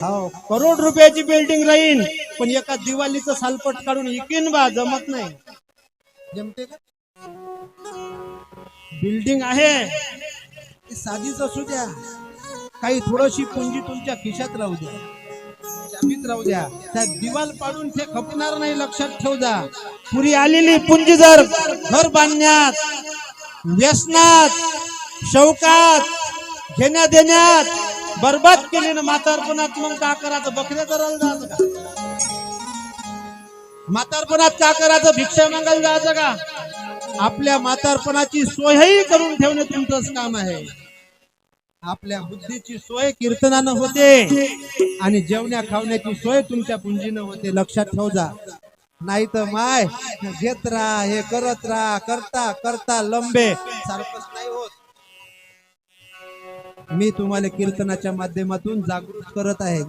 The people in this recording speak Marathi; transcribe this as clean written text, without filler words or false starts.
हो, करोड रुपयाची बिल्डिंग राहीन पण एका दिवाळीचं सालपट काढून इकीन बा जमत नाही. जमते का? बिल्डिंग आहे ती साधीच असू द्या, काही थोडीशी पुंजी तुमच्या खिशात राहू द्या, चाबीत राहू द्या, त्या दिवाल पाडून ते खपणार नाही. लक्षात ठेव जा. पुरी आलेली पुंजी जर घर बांधण्यात, व्यसनात, शौकात, घेण्या देण्यात बर्बाद केली ना म्हातारपणात, मग का करायचं? बकऱ्या करायला जायचं का? म्हातारपणात का करायचं? भिक्षा मागायला जायचं का? आपल्या म्हातारपणाची सोयही करून ठेवणे तुमचंच काम आहे. आपल्या बुद्धीची सोय कीर्तनानं होते आणि जेवण्या खावण्याची सोय तुमच्या पुंजीनं होते. लक्षात ठेव जा. नाही तर माय घेत राहा, हे करत राहा, करता करता लंबे सारखंच नाही होत. मी तुम्हाला कीर्तनाच्या माध्यमातून जागृत करत आहे.